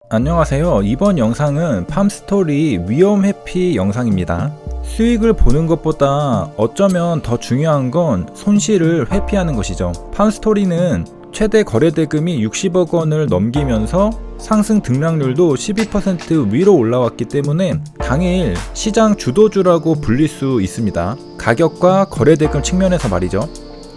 안녕하세요. 이번 영상은 팜스토리 위험 회피 영상입니다. 수익을 보는 것보다 어쩌면 더 중요한 건 손실을 회피하는 것이죠. 팜스토리는 최대 거래 대금이 60억 원을 넘기면서 상승 등락률도 12% 위로 올라왔기 때문에 당일 시장 주도주라고 불릴 수 있습니다. 가격과 거래 대금 측면에서 말이죠.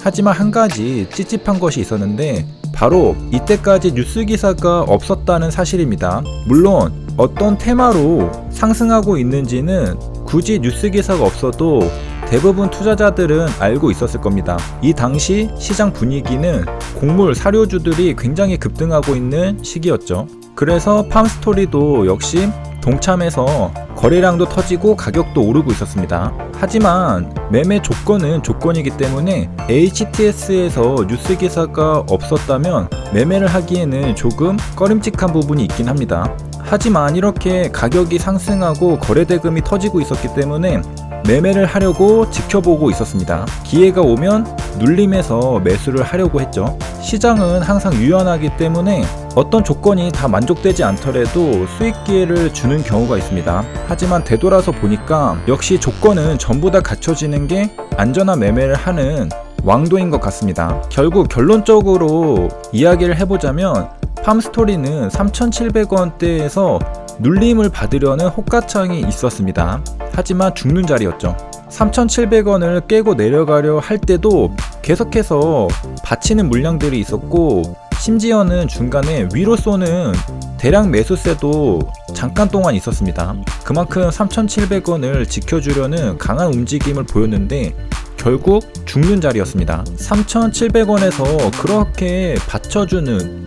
하지만 한 가지 찝찝한 것이 있었는데 바로 이때까지 뉴스 기사가 없었다는 사실입니다. 물론 어떤 테마로 상승하고 있는지는 굳이 뉴스 기사가 없어도 대부분 투자자들은 알고 있었을 겁니다. 이 당시 시장 분위기는 곡물 사료주들이 굉장히 급등하고 있는 시기였죠. 그래서 팜스토리도 역시 동참해서 거래량도 터지고 가격도 오르고 있었습니다. 하지만 매매 조건은 조건이기 때문에 HTS에서 뉴스 기사가 없었다면 매매를 하기에는 조금 꺼림칙한 부분이 있긴 합니다. 하지만 이렇게 가격이 상승하고 거래 대금이 터지고 있었기 때문에 매매를 하려고 지켜보고 있었습니다. 기회가 오면 눌림에서 매수를 하려고 했죠. 시장은 항상 유연하기 때문에 어떤 조건이 다 만족되지 않더라도 수익 기회를 주는 경우가 있습니다. 하지만 되돌아서 보니까 역시 조건은 전부 다 갖춰지는 게 안전한 매매를 하는 왕도인 것 같습니다. 결국 결론적으로 이야기를 해보자면 팜스토리는 3,700원대에서 눌림을 받으려는 호가창이 있었습니다. 하지만 죽는 자리였죠. 3,700원을 깨고 내려가려 할 때도 계속해서 받치는 물량들이 있었고 심지어는 중간에 위로 쏘는 대량 매수세도 잠깐 동안 있었습니다. 그만큼 3,700원을 지켜주려는 강한 움직임을 보였는데 결국 죽는 자리였습니다. 3,700원에서 그렇게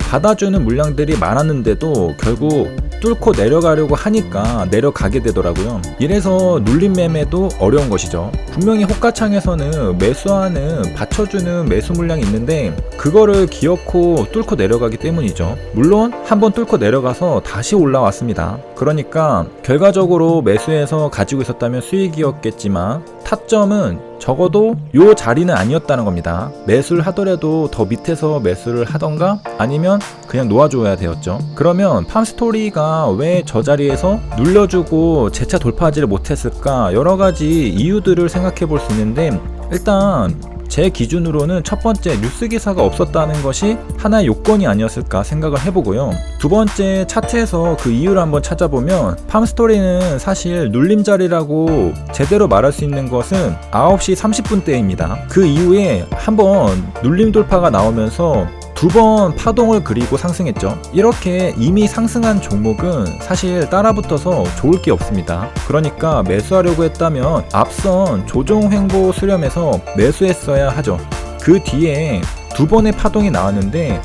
받아주는 물량들이 많았는데도 결국 뚫고 내려가려고 하니까 내려가게 되더라고요. 이래서 눌림 매매도 어려운 것이죠. 분명히 호가창에서는 매수하는 받쳐주는 매수 물량이 있는데 그거를 기어코 뚫고 내려가기 때문이죠. 물론 한번 뚫고 내려가서 다시 올라왔습니다. 그러니까 결과적으로 매수해서 가지고 있었다면 수익이었겠지만 타점은 적어도 요 자리는 아니었다는 겁니다. 매수를 하더라도 더 밑에서 매수를 하던가 아니면 그냥 놓아줘야 되었죠. 그러면 팜스토리가 왜 저 자리에서 눌려주고 재차 돌파하지를 못했을까 여러가지 이유들을 생각해 볼 수 있는데 일단 제 기준으로는 첫 번째 뉴스 기사가 없었다는 것이 하나의 요건이 아니었을까 생각을 해보고요. 두 번째 차트에서 그 이유를 한번 찾아보면 팜스토리는 사실 눌림 자리라고 제대로 말할 수 있는 것은 9시 30분대입니다. 그 이후에 한번 눌림 돌파가 나오면서 두 번 파동을 그리고 상승했죠. 이렇게 이미 상승한 종목은 사실 따라붙어서 좋을 게 없습니다. 그러니까 매수하려고 했다면 앞선 조정 횡보 수렴에서 매수했어야 하죠. 그 뒤에 두 번의 파동이 나왔는데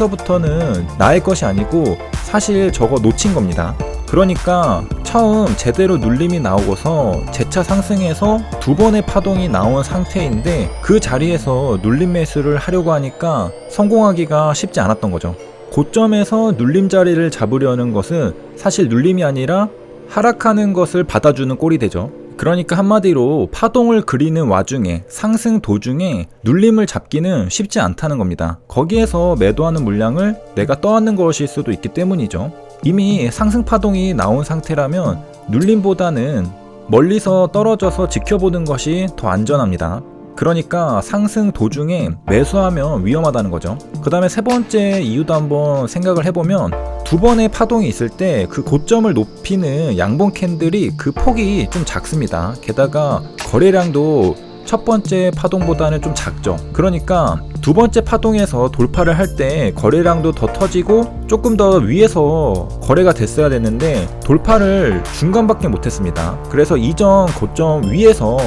거기서부터는 나의 것이 아니고 사실 저거 놓친 겁니다. 그러니까 처음 제대로 눌림이 나오고서 재차 상승해서 두 번의 파동이 나온 상태인데 그 자리에서 눌림 매수를 하려고 하니까 성공하기가 쉽지 않았던 거죠. 고점에서 눌림 자리를 잡으려는 것은 사실 눌림이 아니라 하락하는 것을 받아주는 꼴이 되죠. 그러니까 한마디로 파동을 그리는 와중에 상승 도중에 눌림을 잡기는 쉽지 않다는 겁니다. 거기에서 매도하는 물량을 내가 떠안는 것일 수도 있기 때문이죠. 이미 상승 파동이 나온 상태라면 눌림보다는 멀리서 떨어져서 지켜보는 것이 더 안전합니다. 그러니까 상승 도중에 매수하면 위험하다는 거죠. 그 다음에 세 번째 이유도 한번 생각을 해보면 두 번의 파동이 있을 때 그 고점을 높이는 양봉 캔들이 그 폭이 좀 작습니다. 게다가 거래량도 첫 번째 파동보다는 좀 작죠. 그러니까 두 번째 파동에서 돌파를 할 때 거래량도 더 터지고 조금 더 위에서 거래가 됐어야 됐는데 돌파를 중간밖에 못했습니다. 그래서 이전 고점 위에서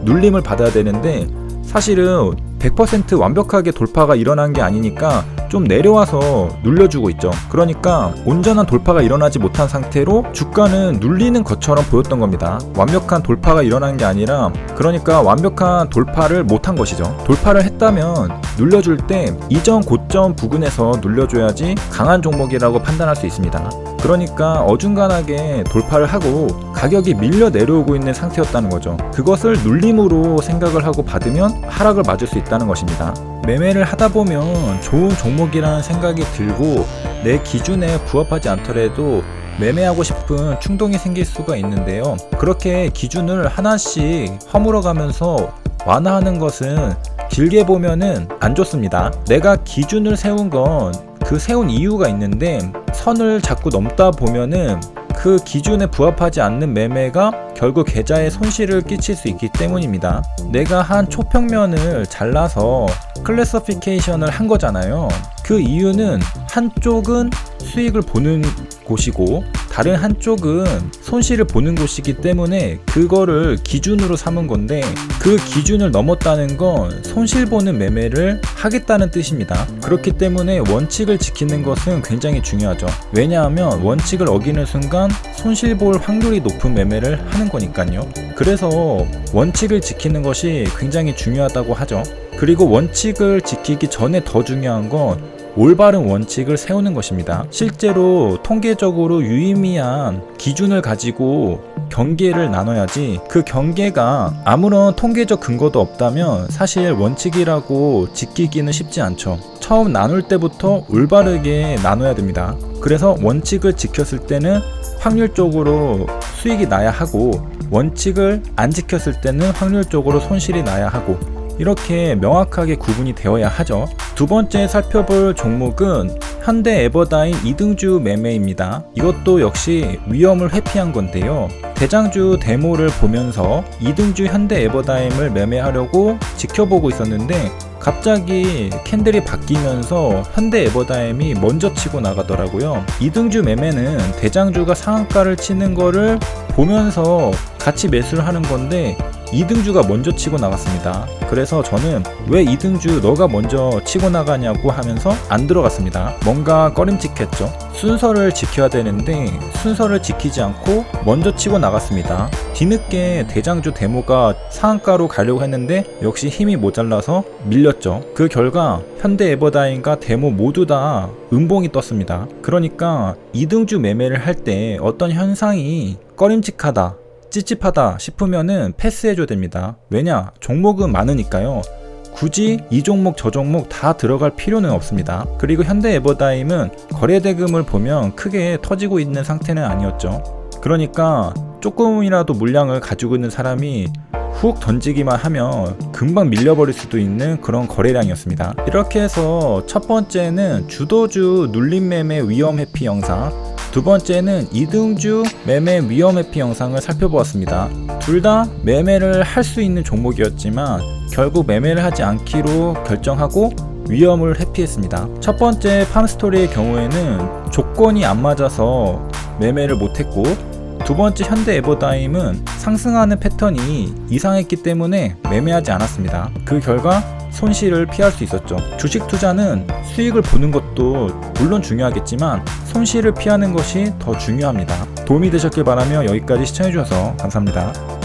눌림을 받아야 되는데 사실은 100% 완벽하게 돌파가 일어난 게 아니니까 좀 내려와서 눌려주고 있죠. 그러니까 온전한 돌파가 일어나지 못한 상태로 주가는 눌리는 것처럼 보였던 겁니다. 완벽한 돌파가 일어난 게 아니라 그러니까 완벽한 돌파를 못한 것이죠. 돌파를 했다면 눌려줄 때 이전 고점 부근에서 눌려줘야지 강한 종목이라고 판단할 수 있습니다. 그러니까 어중간하게 돌파를 하고 가격이 밀려 내려오고 있는 상태였다는 거죠. 그것을 눌림으로 생각을 하고 받으면 하락을 맞을 수 있다는 것입니다. 매매를 하다 보면 좋은 종목이라는 생각이 들고 내 기준에 부합하지 않더라도 매매하고 싶은 충동이 생길 수가 있는데요. 그렇게 기준을 하나씩 허물어 가면서 완화하는 것은 길게 보면은 안 좋습니다. 내가 기준을 세운 건 그 세운 이유가 있는데 선을 자꾸 넘다 보면은 그 기준에 부합하지 않는 매매가 결국 계좌에 손실을 끼칠 수 있기 때문입니다. 내가 한 초평면을 잘라서 클래시피케이션을 한 거잖아요. 그 이유는 한쪽은 수익을 보는 곳이고 다른 한쪽은 손실을 보는 곳이기 때문에 그거를 기준으로 삼은 건데, 그 기준을 넘었다는 건 손실 보는 매매를 하겠다는 뜻입니다. 그렇기 때문에 원칙을 지키는 것은 굉장히 중요하죠. 왜냐하면 원칙을 어기는 순간 손실 볼 확률이 높은 매매를 하는 거니까요. 그래서 원칙을 지키는 것이 굉장히 중요하다고 하죠. 그리고 원칙을 지키기 전에 더 중요한 건 올바른 원칙을 세우는 것입니다. 실제로 통계적으로 유의미한 기준을 가지고 경계를 나눠야지, 그 경계가 아무런 통계적 근거도 없다면 사실 원칙이라고 지키기는 쉽지 않죠. 처음 나눌 때부터 올바르게 나눠야 됩니다. 그래서 원칙을 지켰을 때는 확률적으로 수익이 나야 하고, 원칙을 안 지켰을 때는 확률적으로 손실이 나야 하고, 이렇게 명확하게 구분이 되어야 하죠. 두 번째 살펴볼 종목은 현대 에버다임 이등주 매매입니다. 이것도 역시 위험을 회피한 건데요. 대장주 데모를 보면서 이등주 현대 에버다임을 매매하려고 지켜보고 있었는데 갑자기 캔들이 바뀌면서 현대 에버다임이 먼저 치고 나가더라고요. 이등주 매매는 대장주가 상한가를 치는 거를 보면서 같이 매수를 하는 건데 2등주가 먼저 치고 나갔습니다. 그래서 저는 왜 2등주 너가 먼저 치고 나가냐고 하면서 안 들어갔습니다. 뭔가 꺼림칙했죠. 순서를 지켜야 되는데 순서를 지키지 않고 먼저 치고 나갔습니다. 뒤늦게 대장주 데모가 상한가로 가려고 했는데 역시 힘이 모자라서 밀렸죠. 그 결과 현대 에버다임과 데모 모두 다 음봉이 떴습니다. 그러니까 2등주 매매를 할 때 어떤 현상이 꺼림칙하다, 찝찝하다 싶으면은 패스해줘야 됩니다. 왜냐? 종목은 많으니까요. 굳이 이 종목 저 종목 다 들어갈 필요는 없습니다. 그리고 현대 에버다임은 거래대금을 보면 크게 터지고 있는 상태는 아니었죠. 그러니까 조금이라도 물량을 가지고 있는 사람이 훅 던지기만 하면 금방 밀려버릴 수도 있는 그런 거래량이었습니다. 이렇게 해서 첫 번째는 주도주 눌림 매매 위험 회피 영상, 두 번째는 이등주 매매 위험 회피 영상을 살펴보았습니다. 둘 다 매매를 할 수 있는 종목이었지만 결국 매매를 하지 않기로 결정하고 위험을 회피했습니다. 첫 번째 팜스토리의 경우에는 조건이 안 맞아서 매매를 못했고, 두 번째 현대 에버다임은 상승하는 패턴이 이상했기 때문에 매매하지 않았습니다. 그 결과 손실을 피할 수 있었죠. 주식 투자는 수익을 보는 것도 물론 중요하겠지만 손실을 피하는 것이 더 중요합니다. 도움이 되셨길 바라며 여기까지 시청해주셔서 감사합니다.